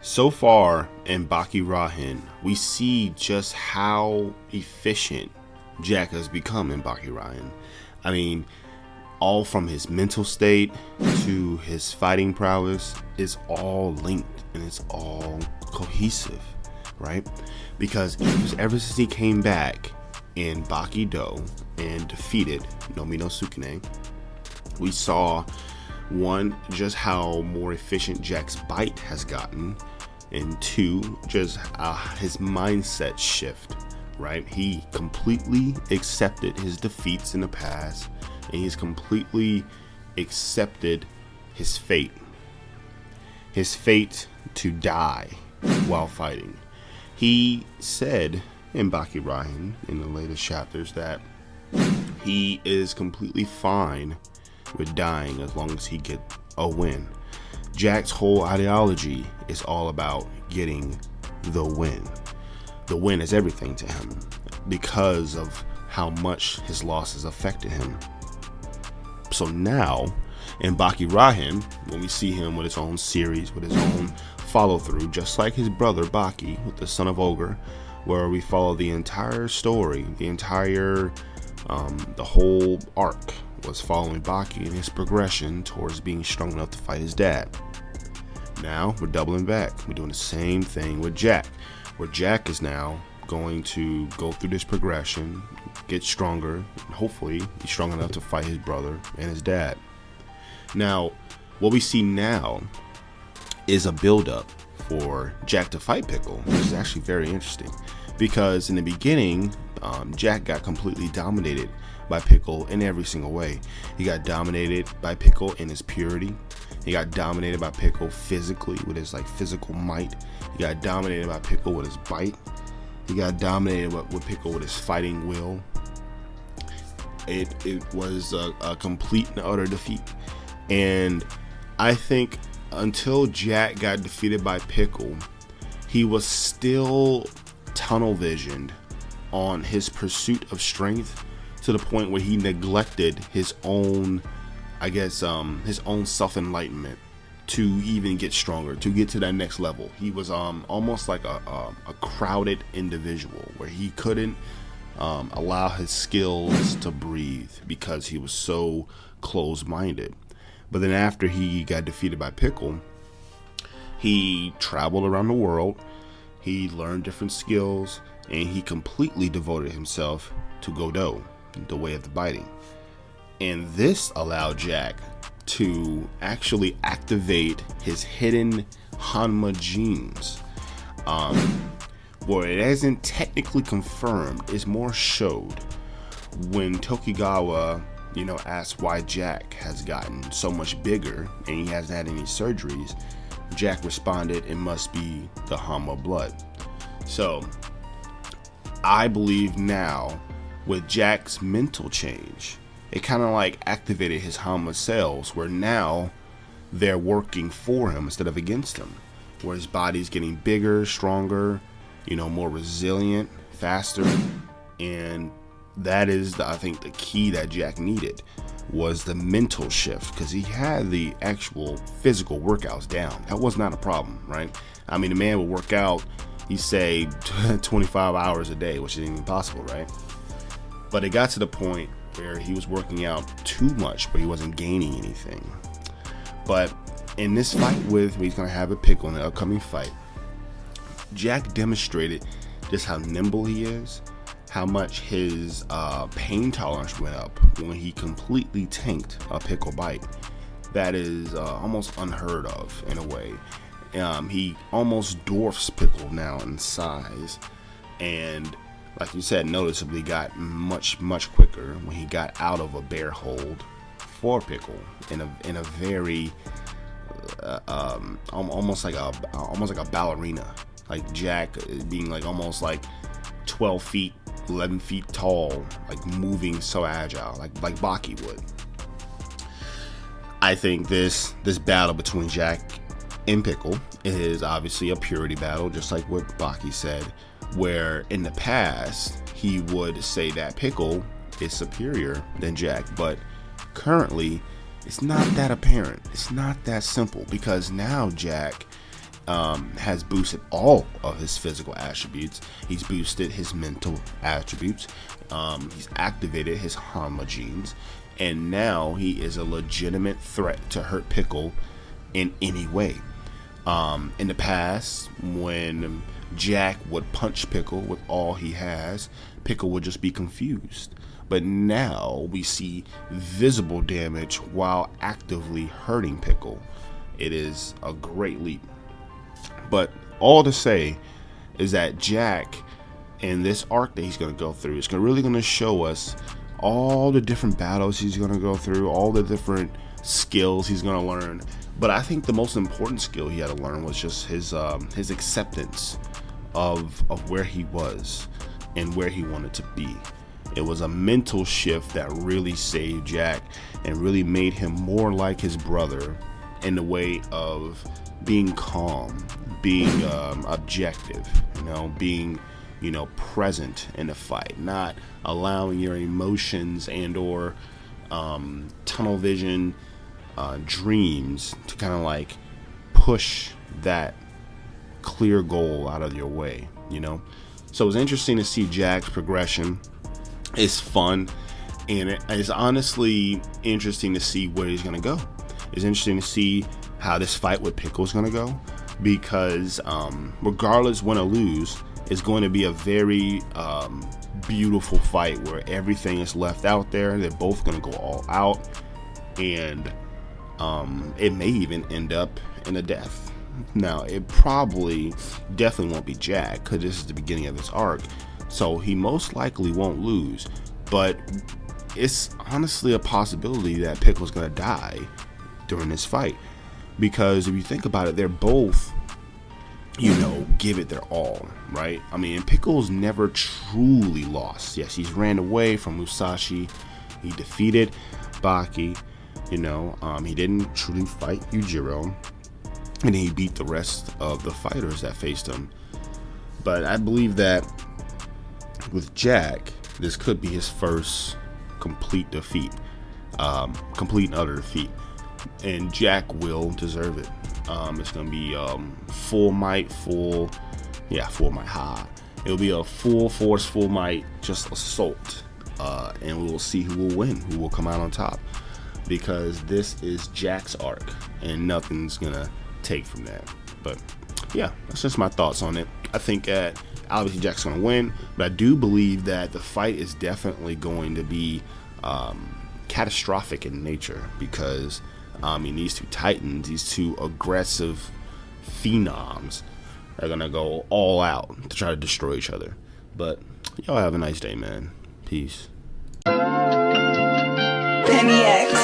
So far in Baki Rahen, we see just how efficient Jack has become in Baki Rahen. I mean, all from his mental state to his fighting prowess is all linked and it's all cohesive, right? Because ever since he came back in Baki Do and defeated Nomi no Sukune, we saw one, just how more efficient Jack's bite has gotten, and two, just his mindset shift, right? He completely accepted his defeats in the past, and he's completely accepted his fate to die while fighting. He said in Baki Rahen in the latest chapters that he is completely fine with dying as long as he get a win. Jack's whole ideology is all about getting the win. The win is everything to him because of how much his losses affected him. So now in Baki Rahen, when we see him with his own series, with his own follow through, just like his brother Baki with the Son of Ogre, where we follow the entire story, the whole arc was following Baki and his progression towards being strong enough to fight his dad. Now we're doubling back. We're doing the same thing with Jack, where Jack is now going to go through this progression, get stronger, and hopefully be strong enough to fight his brother and his dad. Now, what we see now is a build-up for Jack to fight Pickle, which is actually very interesting, because in the beginning, Jack got completely dominated by Pickle in every single way. He got dominated by Pickle in his purity. He got dominated by Pickle physically with his physical might. He got dominated by Pickle with his bite. He got dominated with Pickle with his fighting will. It was a complete and utter defeat. And I think until Jack got defeated by Pickle, he was still tunnel visioned on his pursuit of strength, to the point where he neglected his own, his own self-enlightenment to even get stronger, to get to that next level. He was almost like a crowded individual where he couldn't allow his skills to breathe because he was so closed-minded. But then after he got defeated by Pickle, he traveled around the world, he learned different skills, and he completely devoted himself to Godo, the way of the biting. And this allowed Jack to actually activate his hidden Hanma genes. Where it isn't technically confirmed, it's more showed. When Tokigawa, asked why Jack has gotten so much bigger and he hasn't had any surgeries, Jack responded, it must be the Hanma blood. So I believe now, with Jack's mental change, it kind of activated his Hanma cells, where now they're working for him instead of against him, where his body's getting bigger, stronger, more resilient, faster. And that is, I think, the key that Jack needed was the mental shift, because he had the actual physical workouts down. That was not a problem, right? I mean, the man would work out, he say 25 hours a day, which isn't even possible, right? But it got to the point where he was working out too much, where he wasn't gaining anything. But in this fight he's going to have a Pickle in the upcoming fight, Jack demonstrated just how nimble he is, how much his pain tolerance went up when he completely tanked a Pickle bite. That is almost unheard of in a way. He almost dwarfs Pickle now in size, and like you said, noticeably got much quicker when he got out of a bear hold for Pickle in a very almost like a ballerina, like Jack being almost 12 feet, 11 feet tall, moving so agile, like Baki would. I think this battle between Jack and Pickle is obviously a purity battle, just like what Baki said, where in the past he would say that Pickle is superior than Jack, but currently it's not that apparent. It's not that simple, because now Jack has boosted all of his physical attributes. He's boosted his mental attributes. He's activated his Hanma genes, and now he is a legitimate threat to hurt Pickle in any way. In the past, when Jack would punch Pickle with all he has, Pickle would just be confused. But now we see visible damage while actively hurting Pickle. It is a great leap. But all to say is that Jack, in this arc that he's going to go through, is really going to show us all the different battles he's going to go through, all the different skills he's going to learn. But I think the most important skill he had to learn was just his acceptance of where he was and where he wanted to be. It was a mental shift that really saved Jack and really made him more like his brother in the way of being calm, being objective, being present in the fight, not allowing your emotions and or tunnel vision dreams to kind of like push that clear goal out of your way. So it was interesting to see Jack's progression. It's fun, and it's honestly interesting to see where he's gonna go. It's interesting to see how this fight with Pickle is gonna go, because regardless win or lose, it's going to be a very beautiful fight where everything is left out there. They're both gonna go all out, and it may even end up in a death. Now, it definitely won't be Jack, because this is the beginning of his arc, so he most likely won't lose. But it's honestly a possibility that Pickle's gonna die during this fight, because if you think about it, they're both, give it their all, right? I mean, Pickle's never truly lost. Yes, he's ran away from Musashi. He defeated Baki. He didn't truly fight Yujiro, and he beat the rest of the fighters that faced him. But I believe that with Jack, this could be his first complete defeat, complete and utter defeat, and Jack will deserve it. It's gonna be full might high. It'll be a full force, full might, just assault, and we will see who will win, who will come out on top, because this is Jack's arc, and nothing's gonna take from that. But yeah, that's just my thoughts on it. I think that obviously Jack's gonna win, but I do believe that the fight is definitely going to be catastrophic in nature, because these two titans, these two aggressive phenoms, are gonna go all out to try to destroy each other. But y'all have a nice day, man. Peace. Penny X.